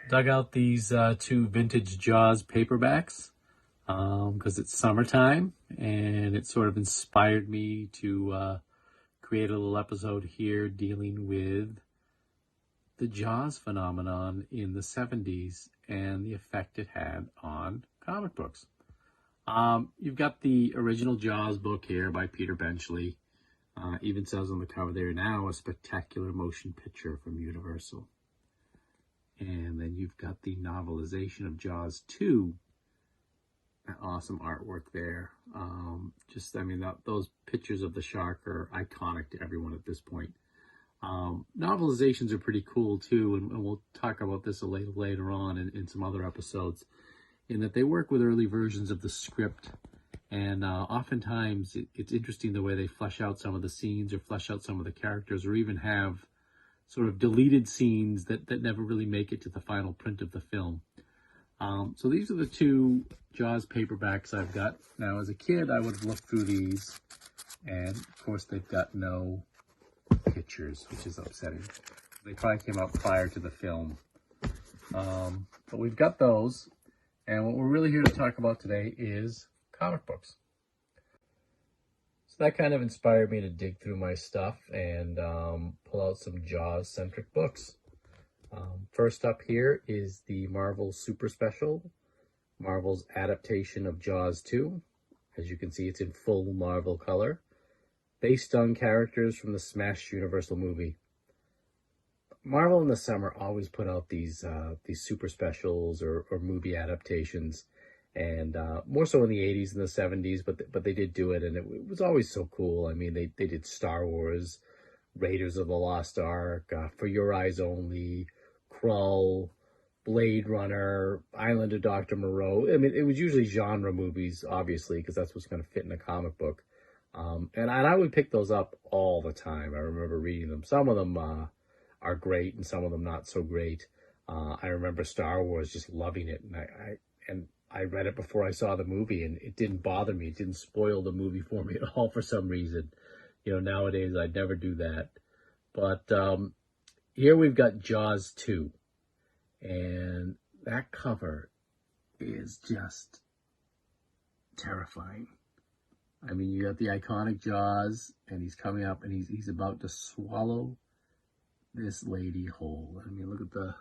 Dug out these two vintage Jaws paperbacks because it's summertime, and it sort of inspired me to create a little episode here dealing with the Jaws phenomenon in the 70s and the effect it had on comic books. You've got the original Jaws book here by Peter Benchley. Even says on the cover there, now a spectacular motion picture from Universal. And then you've got the novelization of Jaws 2. Awesome artwork there. Those pictures of the shark are iconic to everyone at this point. Novelizations are pretty cool too, and we'll talk about this later on in some other episodes, in that they work with early versions of the script, and oftentimes it's interesting the way they flesh out some of the scenes or flesh out some of the characters, or even have sort of deleted scenes that never really make it to the final print of the film. So these are the two Jaws paperbacks I've got. Now, as a kid, I would have looked through these, and of course they've got no pictures, which is upsetting. They probably came out prior to the film. But we've got those, and what we're really here to talk about today is comic books. So that kind of inspired me to dig through my stuff and pull out some Jaws-centric books. First up here is the Marvel Super Special, Marvel's adaptation of Jaws 2. As you can see, it's in full Marvel color, based on characters from the smashed Universal movie. Marvel in the summer always put out these super specials or movie adaptations, and more so in the 80s and the 70s, but they did do it, and it was always so cool. I mean, they did Star Wars, Raiders of the Lost Ark, For Your Eyes Only, Krull, Blade Runner, Island of Dr. Moreau. I mean, it was usually genre movies, obviously, because that's what's going to fit in a comic book. And I would pick those up all the time. I remember reading them. Some of them are great, and some of them not so great. I remember Star Wars, just loving it, and I read it before I saw the movie, and it didn't bother me. It didn't spoil the movie for me at all for some reason. Nowadays I'd never do that. But here we've got Jaws 2, and that cover is just terrifying. I mean, you got the iconic Jaws, and he's coming up, and he's about to swallow this lady whole. I mean, look at the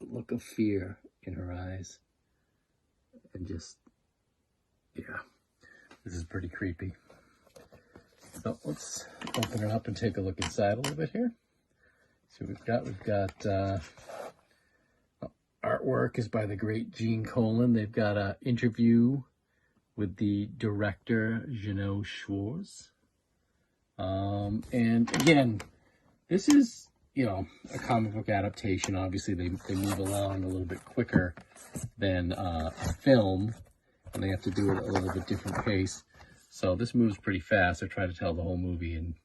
look of fear in her eyes. And just, yeah, this is pretty creepy. So let's open it up and take a look inside a little bit here. See what we've got artwork is by the great Gene Colan. They've got an interview with the director, Jeannot Schwartz. And again, this is, a comic book adaptation. Obviously, they move along a little bit quicker than a film, and they have to do it at a little bit different pace. So this moves pretty fast. I try to tell the whole movie in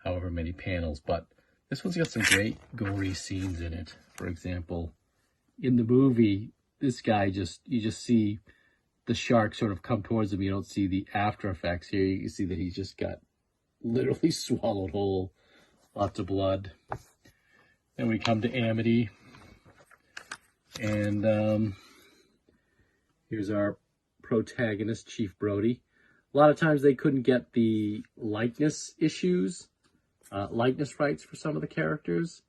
however many panels, but this one's got some great gory scenes in it. For example, in the movie, this guy you just see the shark sort of come towards him. You don't see the after effects. Here you can see that he's just got literally swallowed whole. Lots of blood. Then we come to Amity. And here's our protagonist, Chief Brody. A lot of times they couldn't get the likeness rights for some of the characters.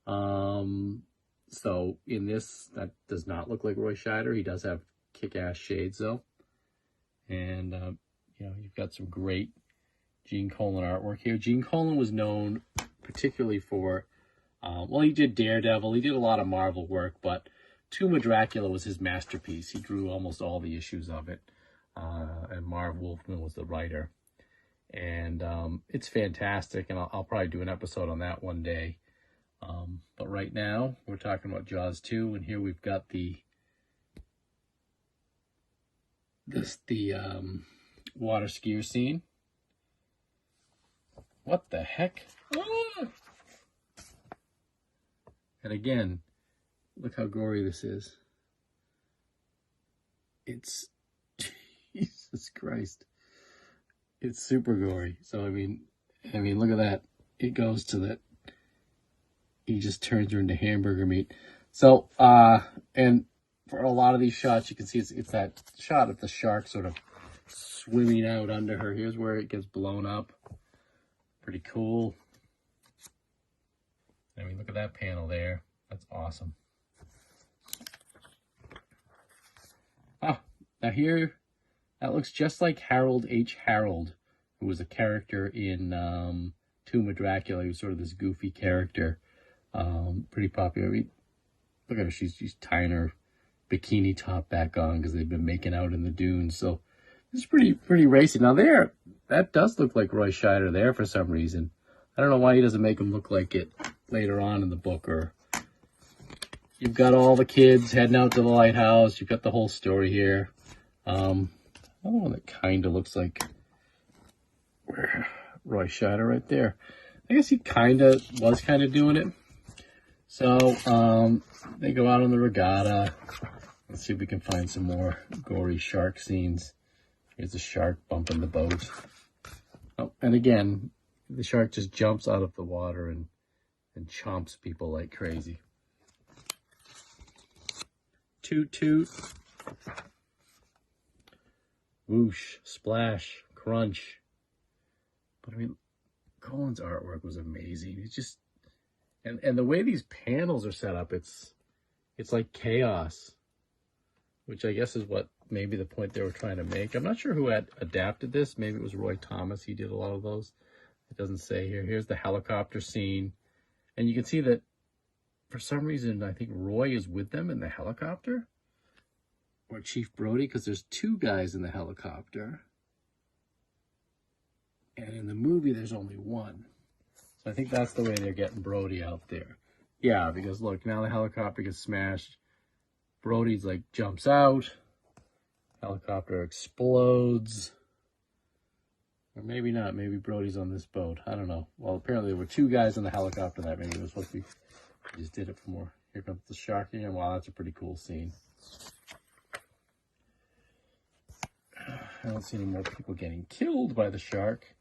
So in this, that does not look like Roy Scheider. He does have kick-ass shades, though. And, you've got some great Gene Colan artwork here. Gene Colan was known particularly for, he did Daredevil. He did a lot of Marvel work, but Tomb of Dracula was his masterpiece. He drew almost all the issues of it. And Marv Wolfman was the writer. And it's fantastic, and I'll probably do an episode on that one day. But right now, we're talking about Jaws 2, and here we've got the water skier scene. What the heck? Ah! And again, look how gory this is. It's Jesus Christ. It's super gory. So I mean, look at that. It goes to that. He just turns her into hamburger meat. So, and for a lot of these shots, you can see it's that shot of the shark sort of swimming out under her. Here's where it gets blown up. Pretty cool. I mean, look at that panel there. That's awesome. Ah, now here, that looks just like Harold H. Harold, who was a character in Tomb of Dracula. He was sort of this goofy character. Pretty popular. I mean, look at her. She's tying her bikini top back on because they've been making out in the dunes. So it's pretty racy. Now there, that does look like Roy Scheider there for some reason. I don't know why he doesn't make him look like it later on in the book. Or you've got all the kids heading out to the lighthouse. You've got the whole story here. Another one that kind of looks like Roy Scheider right there. I guess he was kind of doing it. So they go out on the regatta. Let's see if we can find some more gory shark scenes. Here's a shark bumping the boat. Oh, and again, the shark just jumps out of the water and chomps people like crazy. Toot toot. Whoosh, splash, crunch. But I mean, Colin's artwork was amazing. It's just, and the way these panels are set up, it's like chaos, which I guess is what maybe the point they were trying to make. I'm not sure who had adapted this. Maybe it was Roy Thomas. He did a lot of those. It doesn't say here. Here's the helicopter scene. And you can see that for some reason, I think Roy is with them in the helicopter. Or Chief Brody, because there's two guys in the helicopter. And in the movie, there's only one. So I think that's the way they're getting Brody out there. Yeah, because look, now the helicopter gets smashed. Brody's like jumps out. Helicopter explodes. Or maybe not. Maybe Brody's on this boat. I don't know. Well, apparently there were two guys in the helicopter that maybe it was supposed to be. He just did it for more. Here comes the shark again. Wow, that's a pretty cool scene. I don't see any more people getting killed by the shark.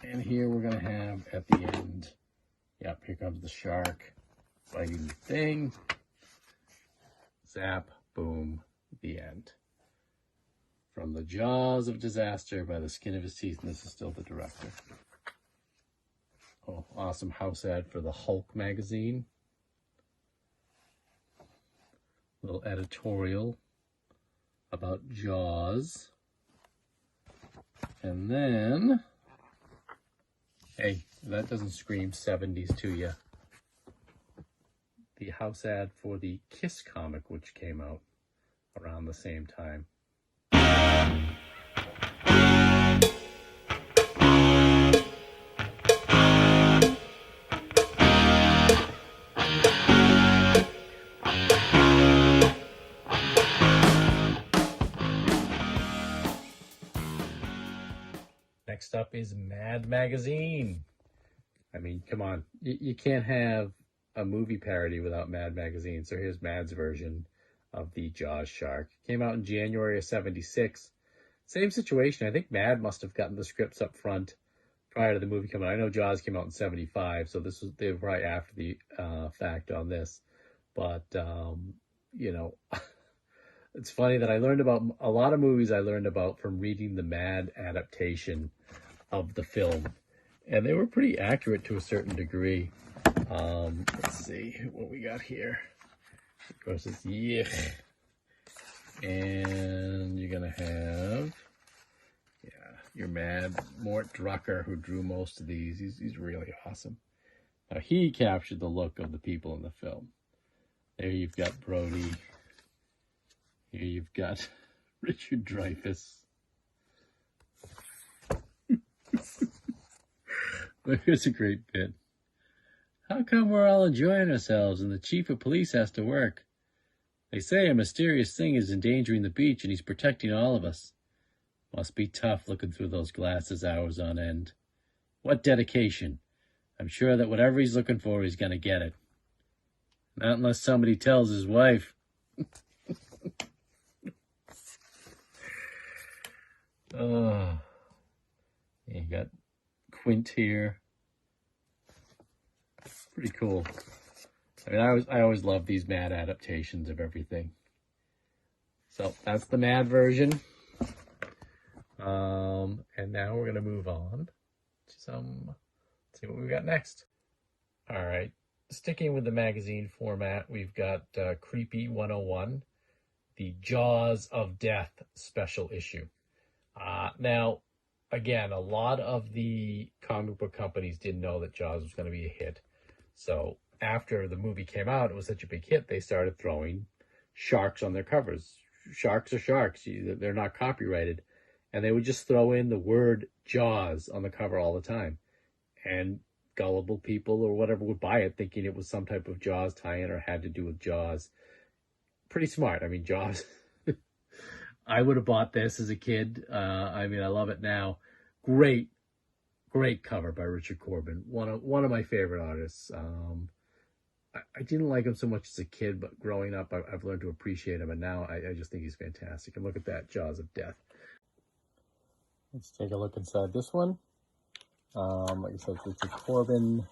And here we're going to have at the end, yep, here comes the shark biting the thing. Zap, boom, the end. From the jaws of disaster by the skin of his teeth, and this is still the director. Oh, awesome house ad for the Hulk magazine. Little editorial about Jaws. And then, hey, that doesn't scream 70s to you. The house ad for the Kiss comic, which came out around the same time. Next up is Mad Magazine. I mean, come on. You can't have a movie parody without Mad Magazine. So here's Mad's version of the Jaws shark. Came out in January of '76. Same situation. I think Mad must have gotten the scripts up front prior to the movie coming out. I know Jaws came out in '75, so they were right after the fact on this. But, you know, it's funny that I learned about a lot of movies I learned about from reading the Mad adaptation of the film. And they were pretty accurate to a certain degree. Let's see what we got here. Of course, it's Yich. And you're going to have, your Mad Mort Drucker, who drew most of these. He's really awesome. Now, he captured the look of the people in the film. There you've got Brody. Here you've got Richard Dreyfuss. But here's a great bit. How come we're all enjoying ourselves and the chief of police has to work? They say a mysterious thing is endangering the beach and he's protecting all of us. Must be tough looking through those glasses hours on end. What dedication. I'm sure that whatever he's looking for, he's going to get it. Not unless somebody tells his wife. Oh, you got Quint here. Pretty cool. I mean, I always love these Mad adaptations of everything. So that's the Mad version. And now we're gonna move on to let's see what we got next. All right, sticking with the magazine format, we've got Creepy 101, the Jaws of Death special issue. Now, again, a lot of the comic book companies didn't know that Jaws was going to be a hit. So after the movie came out, it was such a big hit, they started throwing sharks on their covers. Sharks are sharks. They're not copyrighted. And they would just throw in the word Jaws on the cover all the time. And gullible people or whatever would buy it thinking it was some type of Jaws tie-in or had to do with Jaws. Pretty smart. I mean, Jaws... I would have bought this as a kid. I mean, I love it now. Great cover by Richard Corbin. One of my favorite artists. I didn't like him so much as a kid, but growing up, I've learned to appreciate him, and now I just think he's fantastic. And look at that, Jaws of Death. Let's take a look inside this one. Like I said, Richard Corbin.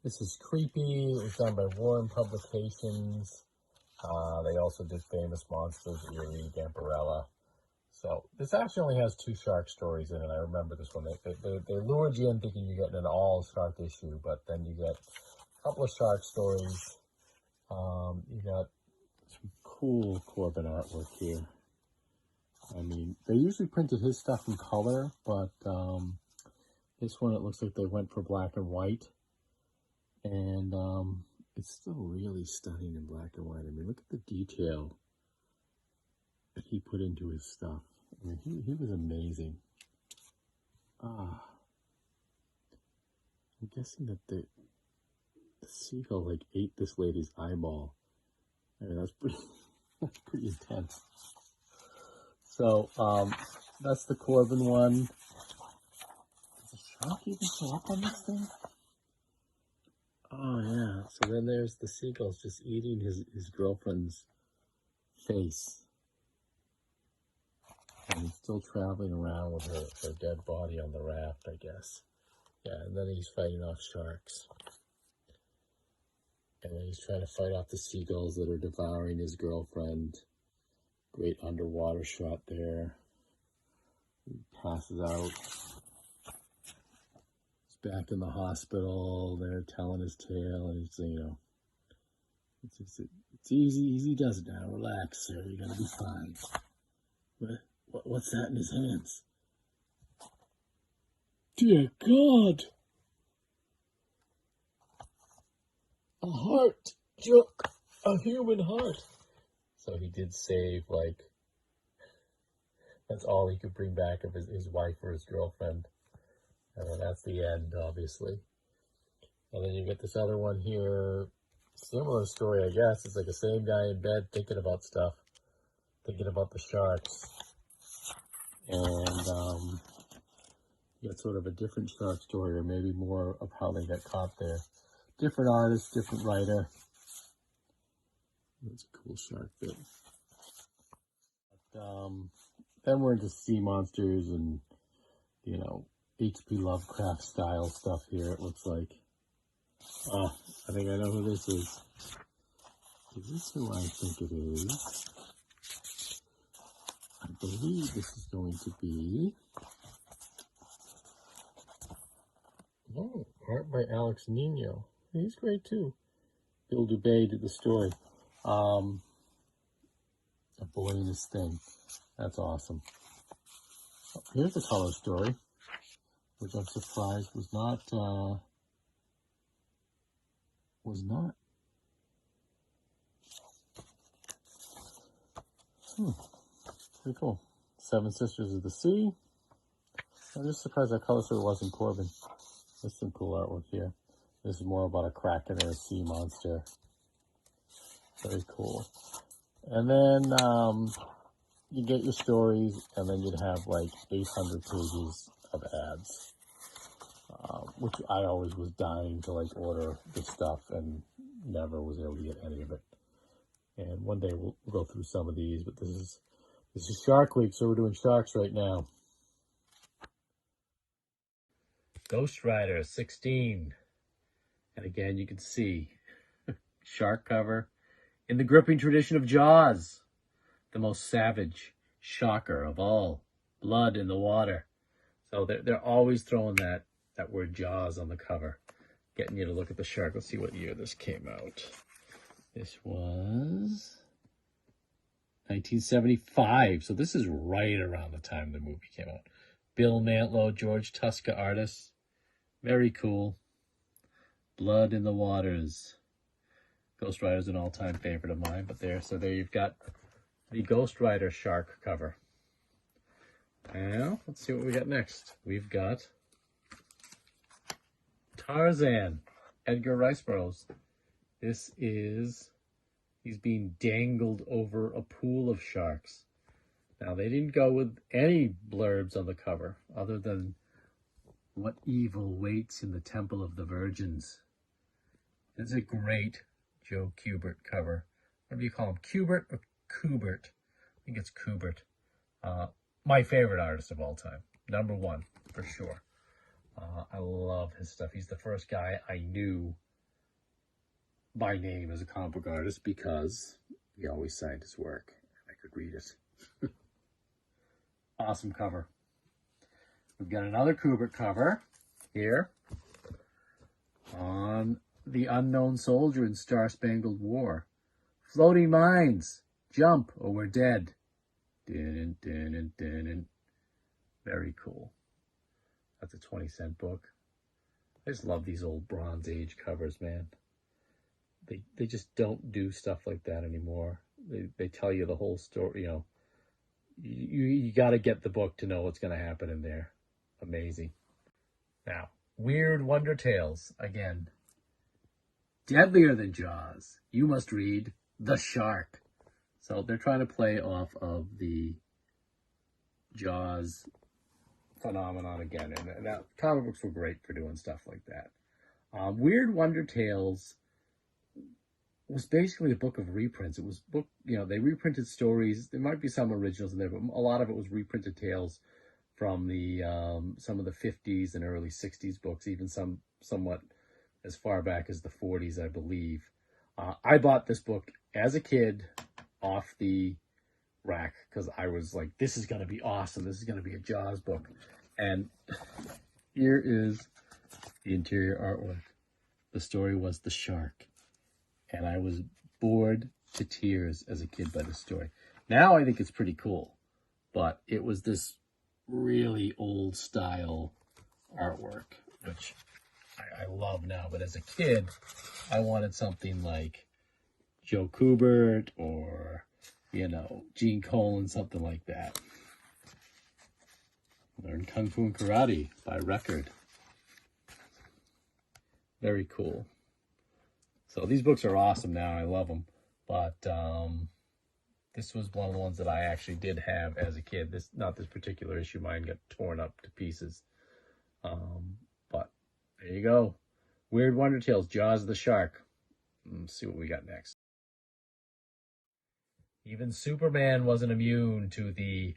This is Creepy. It was done by Warren Publications. They also did Famous Monsters, Eerie, Gamparella. So this actually only has 2 shark stories in it. I remember this one. They lured you in thinking you're getting an all shark issue, but then you get a couple of shark stories. You got some cool Corbin artwork here. I mean, they usually printed his stuff in color, but this one it looks like they went for black and white. And it's still really stunning in black and white. I mean, look at the detail that he put into his stuff. I mean, he was amazing. I'm guessing that the seagull like ate this lady's eyeball. I mean, that's pretty intense. So that's the Corbin one. Does the shark even show up on this thing? Oh yeah, so then there's the seagulls just eating his girlfriend's face. And he's still traveling around with her dead body on the raft, I guess. Yeah, and then he's fighting off sharks. And then he's trying to fight off the seagulls that are devouring his girlfriend. Great underwater shot there. He passes out. Back in the hospital, they're telling his tale, and he's, you know, it's easy does it now. Relax, sir. You're gonna be fine. What's that in his hands? Dear God, a heart, Chuck, a human heart. So he did save, like, that's all he could bring back of his wife or his girlfriend. And that's the end, obviously. And then you get this other one here. Similar story, I guess. It's like the same guy in bed thinking about stuff. Thinking about the sharks. And you get sort of a different shark story, or maybe more of how they got caught there. Different artist, different writer. That's a cool shark bit. But, then we're into sea monsters and, you know, H.P. Lovecraft style stuff here, it looks like. I think I know who this is. Is this who I think it is? I believe this is going to be... Oh, art by Alex Nino. He's great too. Bill Dubay did the story. A Boy and His Thing. That's awesome. Here's a color story, which I'm surprised was not pretty cool. Seven Sisters of the Sea. I'm just surprised that color story wasn't Corbin. There's some cool artwork here. This is more about a kraken or a sea monster. Very cool. And then you get your stories, and then you'd have like 800 pages of ads. Which I always was dying to like order this stuff and never was able to get any of it. And one day we'll go through some of these, but this is Shark Week, so we're doing sharks right now. Ghost Rider 16. And again, you can see shark cover in the gripping tradition of Jaws, the most savage shocker of all, blood in the water. So they're always throwing that word Jaws on the cover, getting you to look at the shark. Let's see what year this came out. This was 1975. So this is right around the time the movie came out. Bill Mantlo, George Tuska artists. Very cool. Blood in the Waters. Ghost Rider's an all-time favorite of mine, but there you've got the Ghost Rider shark cover. Now, let's see what we got next. We've got Tarzan, Edgar Rice Burroughs. This is, he's being dangled over a pool of sharks. Now, they didn't go with any blurbs on the cover other than what evil waits in the Temple of the Virgins. It's a great Joe Kubert cover. What do you call him? Kubert or Kubert? I think it's Kubert. My favorite artist of all time. Number one, for sure. I love his stuff. He's the first guy I knew by name as a comic book artist because he always signed his work. I could read it. Awesome cover. We've got another Kubert cover here on The Unknown Soldier in Star-Spangled War. Floating mines, jump or we're dead. Dun, dun, dun, dun. Very cool. That's a 20-cent book. I just love these old Bronze Age covers, man. They just don't do stuff like that anymore. They tell you the whole story, you know. You got to get the book to know what's going to happen in there. Amazing. Now, Weird Wonder Tales. Again, deadlier than Jaws. You must read The Shark. So they're trying to play off of the Jaws phenomenon again. And that, comic books were great for doing stuff like that. Weird Wonder Tales was basically a book of reprints. It was book, you know, they reprinted stories. There might be some originals in there, but a lot of it was reprinted tales from the some of the 50s and early 60s books, even somewhat as far back as the 40s, I believe. I bought this book as a kid off the rack because I was like, this is going to be awesome. This is going to be a Jaws book. And here is the interior artwork. The story was The Shark. And I was bored to tears as a kid by the story. Now I think it's pretty cool. But it was this really old style artwork, which I love now. But as a kid, I wanted something like Joe Kubert or, you know, Gene Colan, something like that. Learn Kung Fu and Karate by record. Very cool. So these books are awesome now. I love them. But this was one of the ones that I actually did have as a kid. Not this particular issue. Mine got torn up to pieces. But there you go. Weird Wonder Tales, Jaws of the Shark. Let's see what we got next. Even Superman wasn't immune to the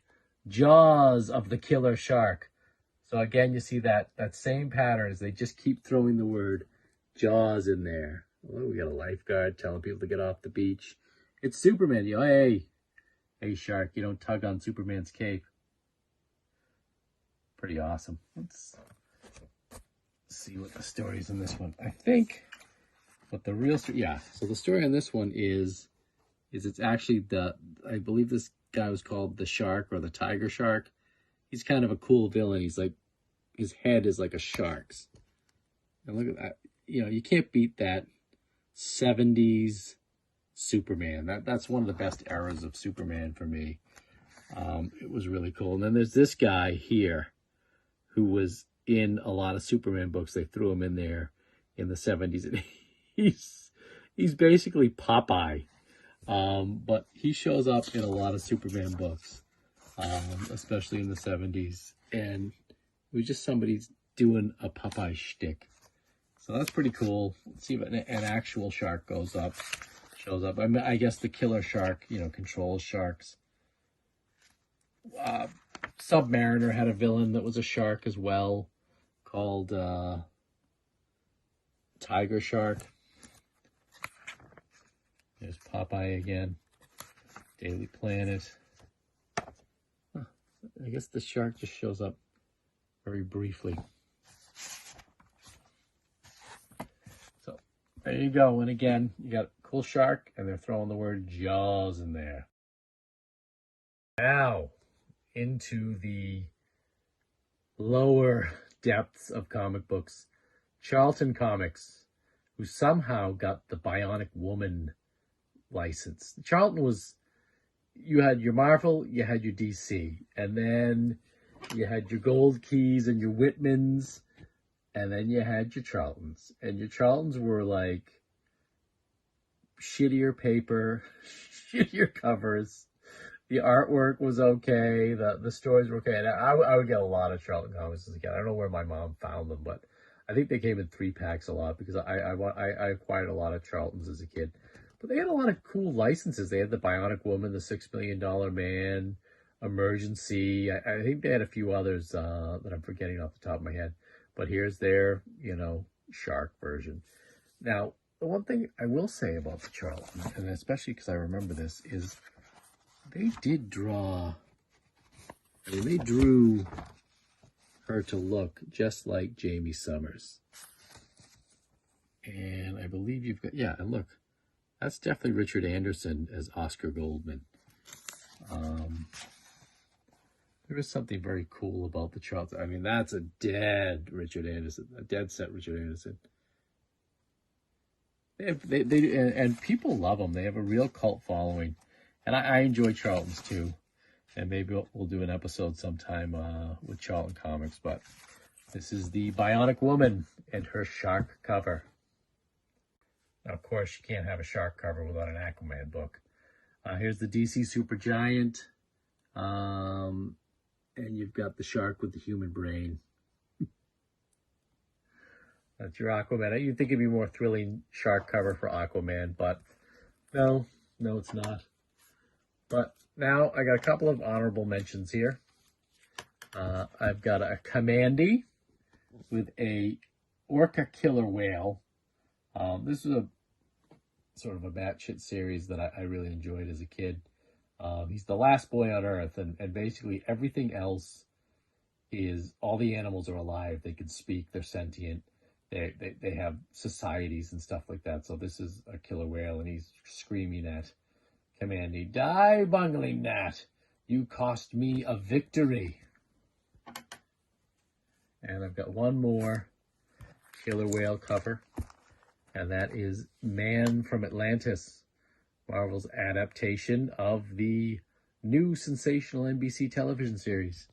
jaws of the killer shark. So again, you see that same pattern as they just keep throwing the word Jaws in there. Oh, we got a lifeguard telling people to get off the beach. It's Superman. You know, hey, shark, you don't tug on Superman's cape. Pretty awesome. Let's see what the story is in this one. I think what the real story, yeah. So the story on this one is it's actually I believe this guy was called the Shark or the Tiger Shark. He's kind of a cool villain. He's like, his head is like a shark's. And look at that. You know, you can't beat that 70s Superman. That's one of the best eras of Superman for me. It was really cool. And then there's this guy here who was in a lot of Superman books. They threw him in there in the 70s. And he's basically Popeye. But he shows up in a lot of Superman books, especially in the 70s. And it was just somebody doing a Popeye shtick. So that's pretty cool. Let's see if an actual shark shows up. I mean, I guess the killer shark, you know, controls sharks. Submariner had a villain that was a shark as well, called Tiger Shark. There's Popeye again. Daily Planet. Huh. I guess the shark just shows up very briefly. So there you go. And again, you got cool shark, and they're throwing the word Jaws in there. Now into the lower depths of comic books. Charlton Comics, who somehow got the Bionic Woman license. Charlton was, you had your Marvel, you had your DC, and then you had your Gold Keys and your Whitmans, and then you had your Charltons. And your Charltons were like shittier paper, shittier covers. The artwork was okay. The stories were okay. And I would get a lot of Charlton comics as a kid. I don't know where my mom found them, but I think they came in 3-packs a lot because I acquired a lot of Charltons as a kid. But they had a lot of cool licenses. They had the Bionic Woman, the $6 Million Man, Emergency. I think they had a few others that I'm forgetting off the top of my head. But here's their, shark version. Now, the one thing I will say about the Charlton, and especially because I remember this, is they drew her to look just like Jamie Summers. And I believe you've got, and look, that's definitely Richard Anderson as Oscar Goldman. There is something very cool about the Charlton. I mean, that's a dead Richard Anderson, a dead set Richard Anderson. And people love them. They have a real cult following. And I enjoy Charlton's too. And maybe we'll do an episode sometime with Charlton Comics. But this is the Bionic Woman and her shark cover. Now, of course, you can't have a shark cover without an Aquaman book. Here's the DC Supergiant. And you've got the shark with the human brain. That's your Aquaman. You'd think it'd be a more thrilling shark cover for Aquaman, but no, it's not. But now I got a couple of honorable mentions here. I've got a Commandy with a orca killer whale. This is a sort of a batshit series that I really enjoyed as a kid. He's the last boy on Earth, and basically everything else is, all the animals are alive. They can speak. They're sentient. They have societies and stuff like that. So this is a killer whale, and he's screaming at Commandy, "Die, bungling gnat! You cost me a victory." And I've got one more killer whale cover, and that is Man from Atlantis, Marvel's adaptation of the new sensational NBC television series.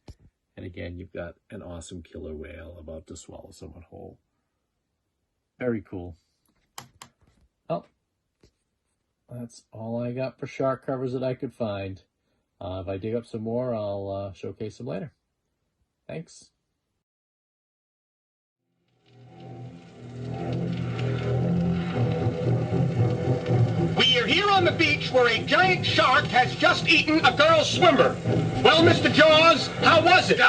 And again, you've got an awesome killer whale about to swallow someone whole. Very cool. Well, that's all I got for shark covers that I could find. If I dig up some more, I'll showcase them later. Thanks. We are here on the beach where a giant shark has just eaten a girl swimmer. Well, Mr. Jaws, how was it?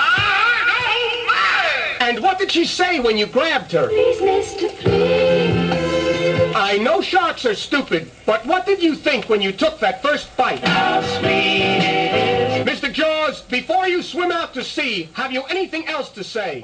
And what did she say when you grabbed her? Please, Mr. Please. I know sharks are stupid, but what did you think when you took that first bite? How sweet it is. Mr. Jaws, before you swim out to sea, have you anything else to say?